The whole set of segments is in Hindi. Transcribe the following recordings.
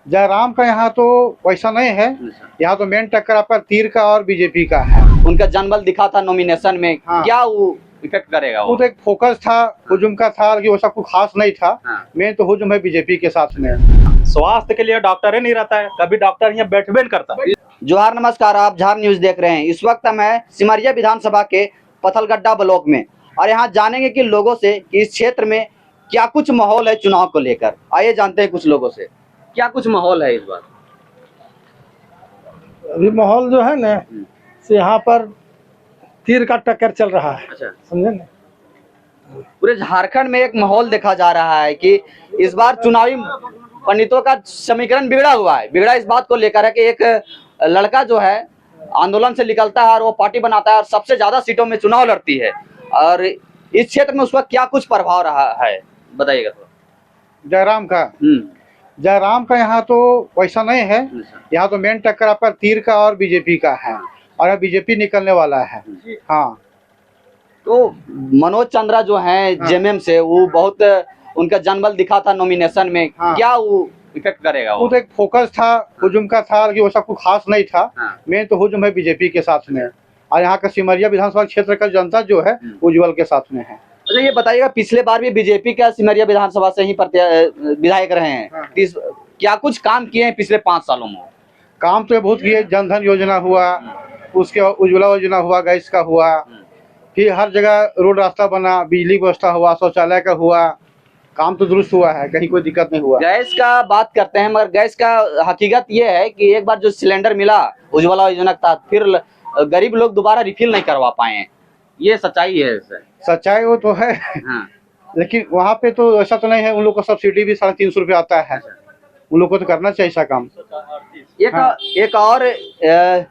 जयराम का यहाँ तो वैसा नहीं है। यहाँ तो मेन टक्कर आपका तीर का और बीजेपी का है। उनका जनबल दिखा था नॉमिनेशन में। हाँ। क्या वो इफेक्ट करेगा? वो तो एक फोकस था हुजूम का था कि वो सब कुछ खास नहीं था। मेन तो हुजूम है बीजेपी के साथ में। स्वास्थ्य के लिए डॉक्टर ही नहीं रहता है, कभी डॉक्टर यहाँ बैठबे नहीं करता। जोहार, नमस्कार, आप झार न्यूज देख रहे हैं। इस वक्त हम हैं सिमरिया विधानसभा के पथलगड्डा ब्लॉक में और यहाँ जानेंगे कि लोगों से कि इस क्षेत्र में क्या कुछ माहौल है चुनाव को लेकर। आइए जानते हैं कुछ लोगों से क्या कुछ माहौल है इस बार। अभी माहौल जो है ना से यहाँ पर तीर का टक्कर चल रहा है। अच्छा, समझे ना। पूरे झारखंड में एक माहौल देखा जा रहा है कि इस बार चुनावी पंडितों का समीकरण बिगड़ा हुआ है। बिगड़ा इस बात को लेकर है कि एक लड़का जो है आंदोलन से निकलता है और वो पार्टी बनाता है और सबसे ज्यादा सीटों में चुनाव लड़ती है, और इस क्षेत्र में उसका क्या कुछ प्रभाव रहा है, बताइएगा थोड़ा। जयराम का यहाँ तो वैसा नहीं है। यहाँ तो मेन टक्कर आपका तीर का और बीजेपी का है और अब बीजेपी निकलने वाला है। हाँ, तो मनोज चंद्रा जो हैं जेएमएम से, वो बहुत उनका जनबल दिखा था नॉमिनेशन में। हाँ। क्या वो इफेक्ट करेगा? वो तो एक फोकस था हुजूम का था कि वो सब कुछ खास नहीं था। मेन तो हुजूम है बीजेपी के साथ में और यहाँ का सिमरिया विधानसभा क्षेत्र का जनता जो है उज्जवल के साथ में है। अच्छा, ये बताइएगा, पिछले बार भी बीजेपी का सिमरिया विधानसभा से ही विधायक रहे हैं। क्या कुछ काम किए हैं पिछले 5 सालों में? काम तो बहुत किए। जनधन योजना हुआ, उसके बाद उज्ज्वला योजना हुआ, गैस का हुआ, फिर हर जगह रोड रास्ता बना, बिजली व्यवस्था हुआ, शौचालय का हुआ। काम तो दुरुस्त हुआ है, कहीं कोई दिक्कत नहीं हुआ। गैस का बात करते हैं, मगर गैस का हकीकत ये है कि एक बार जो सिलेंडर मिला उज्ज्वला योजना का, फिर गरीब लोग दोबारा रिफिल नहीं करवा पाए हैं। ये सच्चाई है सर? सच्चाई वो तो है। हाँ। लेकिन वहाँ पे तो ऐसा तो नहीं है। उन लोग को सब्सिडी भी 350 रुपये आता है। उन लोग को तो करना चाहिए ऐसा काम। एक और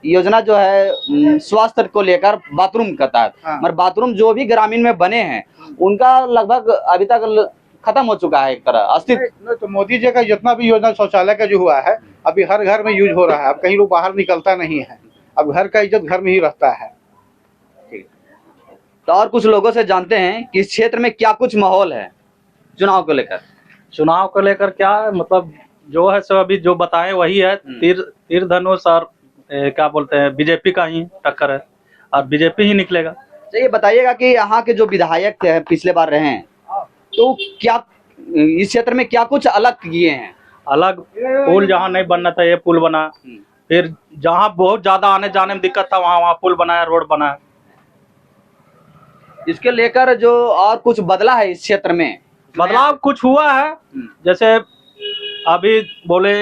योजना जो है स्वास्थ्य को लेकर, बाथरूम का तहत। मगर बाथरूम जो भी ग्रामीण में बने हैं उनका लगभग अभी तक खत्म हो चुका है एक तरह अस्तित्व। तो मोदी जी का जितना भी योजना शौचालय का जो हुआ है अभी हर घर में यूज हो रहा है। अब कहीं लोग बाहर निकलता नहीं है। अब घर का इज्जत घर में ही रहता है। तो और कुछ लोगों से जानते हैं कि इस क्षेत्र में क्या कुछ माहौल है चुनाव को लेकर। चुनाव को लेकर क्या है, मतलब जो है सो अभी जो बताएं वही है। तीर धनुष और क्या बोलते हैं बीजेपी का ही टक्कर है और बीजेपी ही निकलेगा। तो ये बताइएगा कि यहाँ के जो विधायक थे पिछले बार रहे हैं, तो क्या इस क्षेत्र में क्या कुछ अलग किए हैं? अलग पुल जहाँ नहीं बनना था ये पुल बना, फिर जहाँ बहुत ज्यादा आने जाने में दिक्कत था वहाँ पुल बनाया, रोड बनाया। इसके लेकर जो और कुछ बदला है इस क्षेत्र में? बदलाव कुछ हुआ है, जैसे अभी बोले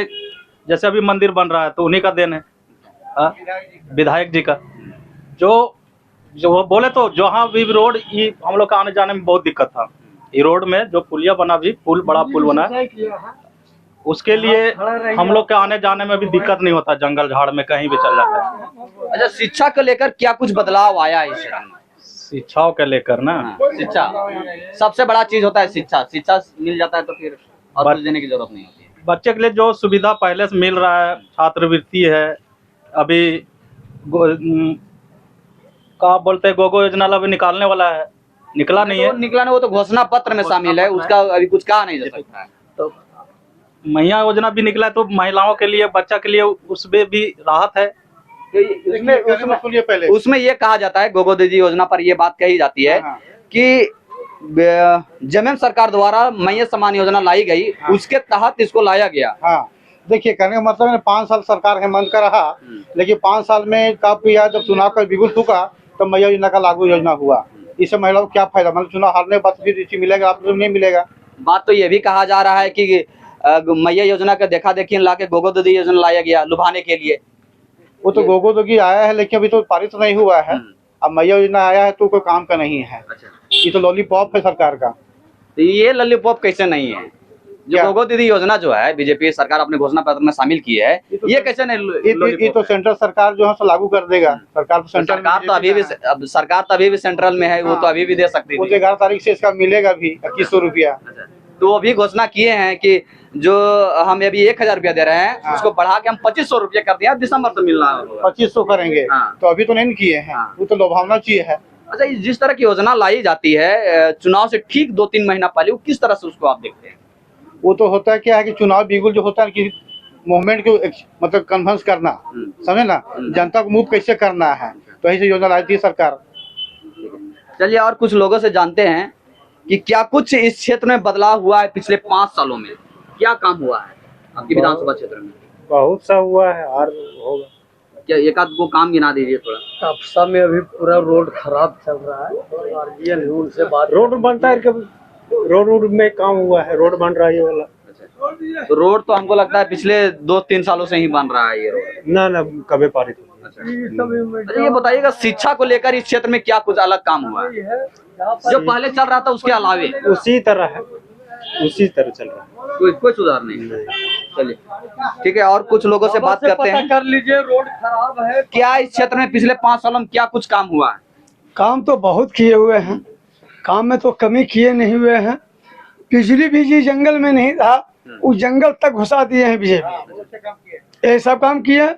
जैसे अभी मंदिर बन रहा है तो उन्हीं का देन है, विधायक जी का। जो वो बोले तो जहाँ भी रोड ये हम लोग का आने जाने में बहुत दिक्कत था। ये रोड में जो पुलिया बना, भी पुल बड़ा पुल बना है, उसके लिए हम लोग के आने जाने में भी दिक्कत नहीं होता। जंगल झाड़ में कहीं भी चल जाता है। अच्छा, शिक्षा को लेकर क्या कुछ बदलाव आया है इस क्षेत्र में? शिक्षाओं के लेकर ना, शिक्षा सबसे बड़ा चीज होता है। शिक्षा मिल जाता है तो फिर और कुछ देने की जरूरत नहीं होती है। बच्चे के लिए जो सुविधा पहले से मिल रहा है, छात्रवृत्ति है, अभी क्या बोलते हैं गोगो योजना अभी निकालने वाला है, निकला नहीं है। निकला नहीं, वो तो घोषणा पत्र में शामिल है, उसका अभी कुछ कहा नहीं जा सकता है। तो मैया योजना भी निकला है, तो महिलाओं के लिए, बच्चा के लिए उसमें भी राहत है। उसमें ये कहा जाता है, गोगो दीदी योजना पर ये बात कही जाती है कि जेएमएम सरकार द्वारा मैया समान योजना लाई गई, उसके तहत इसको लाया गया। हाँ, देखिए कहने का मतलब है 5 साल सरकार हेमंत का रहा, लेकिन 5 साल में कब या जब चुनाव का बिगुल चुका तो मैया योजना का लागू योजना हुआ। इससे महिलाओं को क्या फायदा? मतलब चुनाव हारने के बाद फिर मिलेगा, आपको नहीं मिलेगा। बात तो ये भी कहा जा रहा है कि मैया योजना का देखा देखी ला के गोगो दीदी योजना लाया गया लुभाने के लिए। वो तो गोगो दीदी आया है लेकिन अभी तो पारित नहीं हुआ है। अब मैया योजना आया है तो कोई काम का नहीं है। ये तो लॉलीपॉप है सरकार का। तो ये लॉलीपॉप कैसे नहीं है? जो गोगो दीदी योजना जो है बीजेपी सरकार अपने घोषणा पत्र में शामिल की है, ये कैसे नहीं? ये तो सेंट्रल सरकार जो है लागू कर देगा। सरकार तो अभी भी सेंट्रल में है, वो तो अभी भी दे सकती है। 11 तारीख से इसका मिलेगा भी 2100 रुपया। तो अभी घोषणा किए हैं कि जो हम अभी 1000 रुपया दे रहे हैं उसको बढ़ा के हम 2500 रुपया कर दिया, दिसंबर से मिलना है 2500 करेंगे। तो अभी तो नहीं किए हैं, वो तो लोभावना चीज है। अच्छा, जिस तरह की योजना लाई जाती है चुनाव से ठीक 2-3 महीना पहले, वो किस तरह से उसको आप देखते हैं? वो तो होता है क्या है कि चुनाव बिगुल जो होता है कि मूवमेंट को मतलब कन्फ्रेंस करना, समझे ना, जनता को मूव कैसे करना है, तो ऐसी योजना लाई थी सरकार। चलिए और कुछ लोगों से जानते हैं कि क्या कुछ इस क्षेत्र में बदलाव हुआ है पिछले 5 सालों में, क्या काम हुआ है आपकी विधानसभा क्षेत्र में? बहुत सा हुआ है और होगा। क्या एक आध को काम गिना दीजिए थोड़ा। तपसा में अभी पूरा रोड खराब चल रहा है, आरजीएल है उनसे बात। रोड बनता है, कभी रोड में काम हुआ है, रोड बन रहा है ये वाला। तो रोड तो हमको लगता है पिछले 2-3 सालों से ही बन रहा है ये रोड। ना कभी पारित। अच्छा ये बताइएगा शिक्षा को लेकर इस क्षेत्र में क्या कुछ अलग काम हुआ है जो पहले चल रहा था उसके अलावे? उसी तरह है, उसी तरह चल रहा है, कोई सुधार नहीं। चलिए ठीक है, और कुछ लोगों से बात करते हैं। कर लीजिए, रोड खराब है। क्या इस क्षेत्र में पिछले 5 सालों में क्या कुछ काम हुआ है? काम तो बहुत किए हुए हैं, काम में तो कमी किए नहीं हुए हैं। बिजली भी जी जंगल में नहीं था, उस जंगल तक घुसा दिए हैं बीजेपी। ये सब काम किए,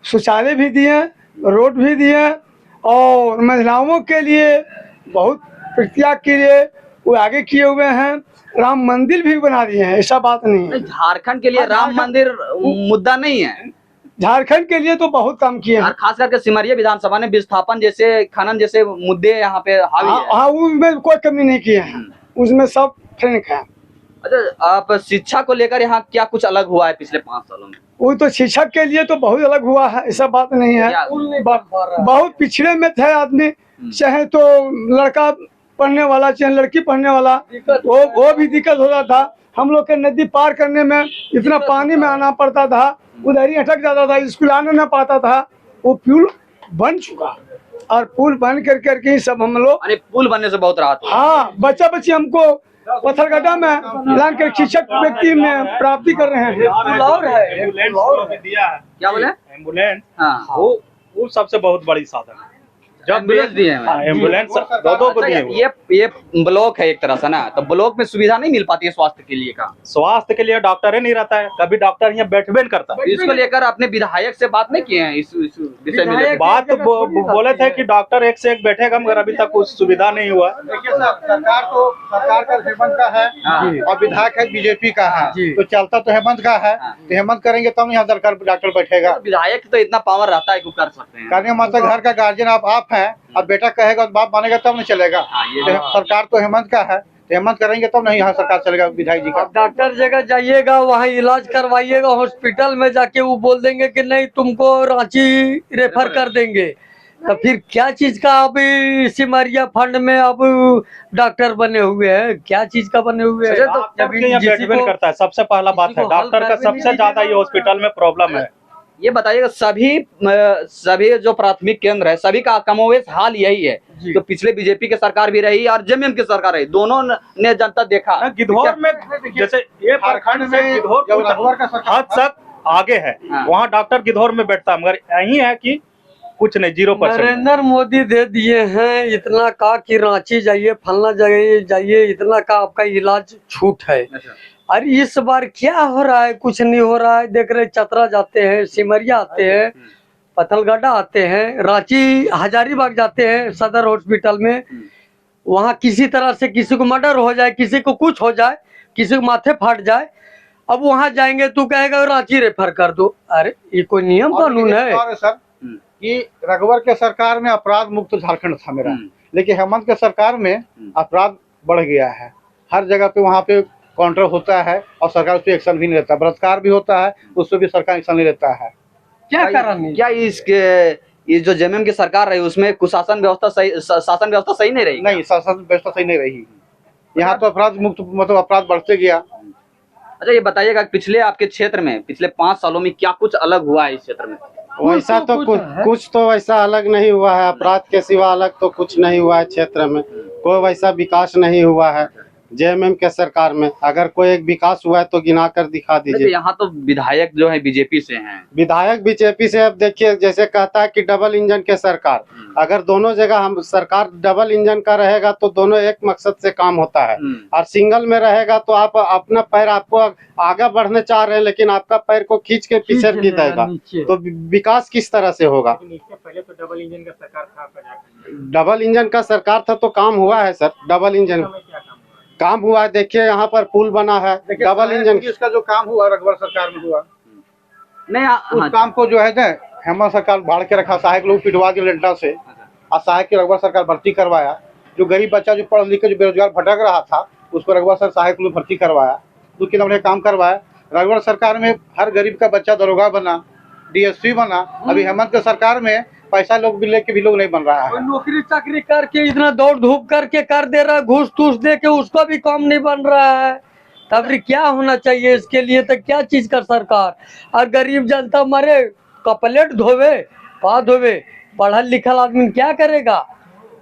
शौचालय भी दिए, रोड भी दिए, और महिलाओं के लिए बहुत प्रत्याग के लिए वो आगे किए हुए हैं। राम मंदिर भी बना दिए हैं, ऐसा बात नहीं है। झारखंड के लिए राम मंदिर मुद्दा नहीं है, झारखंड के लिए तो बहुत काम किए हैं। और खास करके सिमरिया विधानसभा ने विस्थापन जैसे खनन जैसे मुद्दे यहाँ पे हावी है। हाँ, उसमें कोई कमी नहीं किए हैं, उसमें सब फ्रेंक है। अच्छा आप शिक्षा को लेकर यहाँ क्या कुछ अलग हुआ है पिछले 5 सालों में? वो तो शिक्षक के लिए तो बहुत अलग हुआ है, ऐसा बात नहीं है। बहुत पिछड़े में थे आदमी, चाहे तो लड़का पढ़ने वाला चाहे लड़की पढ़ने वाला, वो भी दिक्कत हो रहा था। हम लोग के नदी पार करने में इतना पानी में आना पड़ता था, उधर ही अटक जाता था, स्कूल आने न पाता था। वो पुल बन चुका, और पुल बन करके ही सब हम लोग, पुल बनने से बहुत राहत हुआ। हाँ, बच्चा बच्ची हमको पत्थरगड्ढा में लान कर शिक्षक व्यक्ति में प्राप्ति कर रहे हैं। और है एम्बुलेंस दिया है। क्या बोले? एम्बुलेंस, हाँ वो सबसे बहुत बड़ी साधन है। जब एम्बुलेंस दिए हैं, एम्बुलेंस दो को दिए हुए। ये ब्लॉक है एक तरह से ना, तो ब्लॉक में सुविधा नहीं मिल पाती है स्वास्थ्य के लिए का? स्वास्थ्य के लिए डॉक्टर ही नहीं रहता है, कभी डॉक्टर यहाँ बैठबे नहीं करता। इसको लेकर अपने विधायक से बात नहीं किए हैं इस विषय में? बात बोले थे कि डॉक्टर एक से एक बैठेगा, मगर अभी तक कुछ सुविधा नहीं हुआ। देखिए सर, सरकार का हेमंत का है और विधायक है बीजेपी का है, तो चलता तो हेमंत का है, तो हेमंत करेंगे तब यहाँ सरकार डॉक्टर बैठेगा। विधायक तो इतना पावर रहता है कि कर सकते हैं। करने मतलब घर का गार्जियन आप हैं, अब बेटा कहेगा तो बाप मानेगा तब नहीं चलेगा। तो सरकार तो हेमंत का है, तो हेमंत करेंगे तब नहीं यहाँ सरकार चलेगा विधायक जी का। डॉक्टर जगह जाइएगा, वहाँ इलाज करवाइएगा, हॉस्पिटल में जाके वो बोल देंगे कि नहीं तुमको रांची रेफर कर देंगे, तो फिर क्या चीज का अभी सिमरिया फंड में अब डॉक्टर बने हुए हैं, क्या चीज का बने हुए हैं? तो बैठबे नहीं करता है, सबसे पहला बात है, डॉक्टर का सबसे ज्यादा ये हॉस्पिटल में प्रॉब्लम है। ये बताइएगा सभी जो प्राथमिक केंद्र है सभी का कमोवेश हाल यही है, तो पिछले बीजेपी की सरकार भी रही और जेएमएम की सरकार रही, दोनों ने जनता देखा। गिद्धौर में जैसे ये प्रखंड से गिद्धौर हद तक आगे है, वहाँ डॉक्टर गिद्धौर में बैठता है, मगर यही है कि कुछ नहीं, 0%। नरेंद्र मोदी दे दिए हैं इतना का कि रांची जाइए, फलना जगह जाइए, इतना का आपका इलाज छूट है। अरे इस बार क्या हो रहा है? कुछ नहीं हो रहा है। देख रहे चतरा जाते हैं, सिमरिया आते हैं, पथलगड्ढा आते हैं, रांची हजारीबाग जाते हैं सदर हॉस्पिटल में, वहाँ किसी तरह से किसी को मर्डर हो जाए, किसी को कुछ हो जाए, किसी को माथे फाट जाए, अब वहाँ जाएंगे तो कहेगा रांची रेफर कर दो। अरे ये कोई नियम कानून है सर कि रघुवर के सरकार में अपराध मुक्त झारखंड था मेरा, लेकिन हेमंत के सरकार में अपराध बढ़ गया है। हर जगह पे वहाँ पे काउंटर होता है और सरकार उस पर एक्शन भी नहीं लेता, बलात्कार भी होता है उस पर भी सरकार एक्शन नहीं लेता है। क्या कारण? क्या इसके ये जो जेएमएम की सरकार रही उसमें कुशासन व्यवस्था सही, शासन व्यवस्था सही नहीं रही? नहीं, शासन व्यवस्था सही नहीं रही, यहाँ तो अपराध मुक्त मतलब अपराध बढ़ते गया। अच्छा ये बताइएगा पिछले आपके क्षेत्र में पिछले 5 सालों में क्या कुछ अलग हुआ है इस क्षेत्र में? वैसा तो कुछ तो वैसा अलग नहीं हुआ है, अपराध के सिवा अलग तो कुछ नहीं हुआ है क्षेत्र में, कोई वैसा विकास नहीं हुआ है जेएमएम के सरकार में। अगर कोई एक विकास हुआ है तो गिना कर दिखा दीजिए। यहाँ तो विधायक जो है बीजेपी से हैं। विधायक बीजेपी से, अब देखिए जैसे कहता है कि डबल इंजन के सरकार, अगर दोनों जगह हम सरकार डबल इंजन का रहेगा तो दोनों एक मकसद से काम होता है, और सिंगल में रहेगा तो आप अपना पैर, आपको आगे बढ़ने चाह रहे हैं लेकिन आपका पैर को खींच के पीछे भी देगा, तो विकास किस तरह से होगा? पहले तो डबल इंजन का सरकार था, डबल इंजन का सरकार था तो काम हुआ है सर, डबल इंजन काम हुआ है। देखिए यहाँ पर पुल बना है, डबल इंजन इसका जो काम हुआ रघुवर सरकार में हुआ, नहीं उस हाँ, काम को जो है ना हेमंत सरकार भाड़ के रखा, सहायक लोग पिटवा के लेंटा से, और सहायक की रघुवर सरकार भर्ती करवाया। जो गरीब बच्चा जो पढ़ लिख के जो बेरोजगार भटक रहा था उसको रघुवर सर सहायक लोग भर्ती करवाया, उसके लिए काम करवाया। रघुवर सरकार में हर गरीब का बच्चा दरोगा बना, डीएसपी बना। अभी हेमंत के सरकार में पैसा लोग भी लेके भी लोग नहीं बन रहा है। नौकरी चाकरी करके इतना दौड़ धूप करके कर दे रहा है, घूस टूस दे के उसका भी काम नहीं बन रहा है। तब भी क्या होना चाहिए इसके लिए? तो क्या चीज कर सरकार, और गरीब जनता मरे कपलेट धोवे पा धोवे, पढ़ा लिखल आदमी क्या करेगा?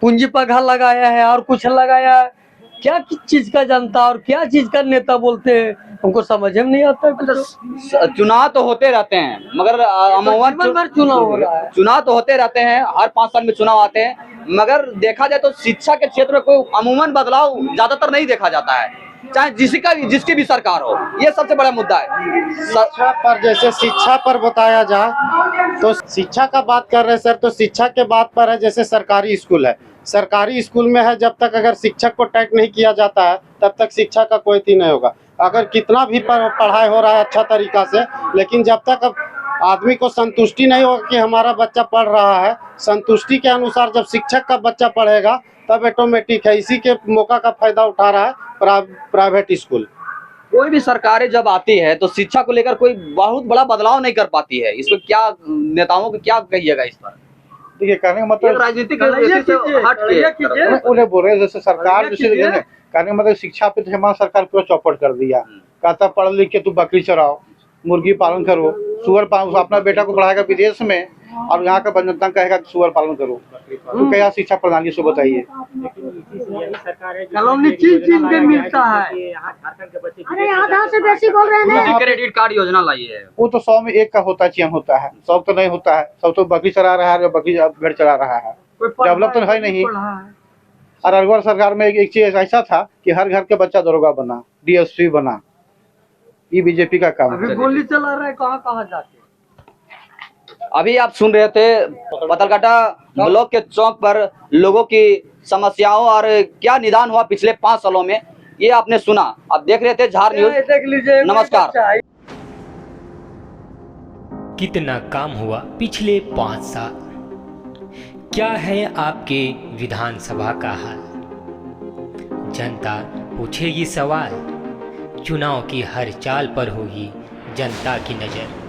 पूंजी पघा लगाया है और कुछ लगाया है, क्या चीज का जनता और क्या चीज का नेता बोलते हैं, हमको समझ में नहीं आता। चुनाव तो होते रहते हैं मगर अमूमन जीवन भर चुनाव हो रहा है। चुनाव तो होते रहते हैं, हर 5 साल में चुनाव आते हैं, मगर देखा जाए तो शिक्षा के क्षेत्र में कोई अमूमन बदलाव ज्यादातर नहीं देखा जाता है, चाहे जिसकी भी सरकार हो। ये सबसे बड़ा मुद्दा है। शिक्षा पर, जैसे शिक्षा पर बताया जाए तो शिक्षा का बात कर रहे हैं सर, तो शिक्षा के बात पर है जैसे सरकारी स्कूल है, सरकारी स्कूल में है जब तक अगर शिक्षक को टैग नहीं किया जाता है तब तक शिक्षा का कोई थी नहीं होगा। अगर कितना भी पढ़ाई हो रहा है अच्छा तरीका से, लेकिन जब तक अब आदमी को संतुष्टि नहीं होगा कि हमारा बच्चा पढ़ रहा है, संतुष्टि के अनुसार जब शिक्षक का बच्चा पढ़ेगा तब ऑटोमेटिक है। इसी के मौका का फायदा उठा रहा है प्राइवेट स्कूल। कोई भी सरकारें जब आती है तो शिक्षा को लेकर कोई बहुत बड़ा बदलाव नहीं कर पाती है। इसमें क्या नेताओं को क्या कहिएगा इस पर? देखिए, कहने का ये मतलब राजनीतिक हट के उन्हें बोल रहे हैं जैसे सरकार जैसे कहने का मतलब शिक्षा पे तो हेमंत सरकार पूरा चौपट कर दिया। कहता पढ़ लिख के तू बकरी चराओ, मुर्गी पालन करो, सुअर पालन, अपना बेटा को पढ़ाएगा विदेश में और यहाँ का जनता कहेगा सुअर पालन करो। तो क्या शिक्षा प्रणाली से बताइए? कॉलोनी चीज के मिलता है। अरे आधा से बेसी बोल रहे हैं ना। क्रेडिट कार्ड योजना लाई है, वो तो 100 में 1 का होता है, चयन होता है, 100 तो नहीं होता है। सब तो बकरी चरा रहा है या बकरी भेड़ चरा रहा है, डेवलप तो है नहीं। और रघुवर सरकार में एक चीज ऐसा था कि हर घर के बच्चा दरोगा बना, डीएसपी बना। ये बीजेपी का काम है। गोली चला रहा है कहाँ जाके। अभी आप सुन रहे थे पतलकाटा ब्लॉक के चौक पर लोगों की समस्याओं और क्या निदान हुआ पिछले 5 सालों में, ये आपने सुना। आप देख रहे थे झार न्यूज। देख लीजिए, नमस्कार। कितना काम हुआ पिछले 5 साल? क्या है आपके विधानसभा का हाल? जनता पूछेगी सवाल, चुनाव की हर चाल पर होगी जनता की नज़र।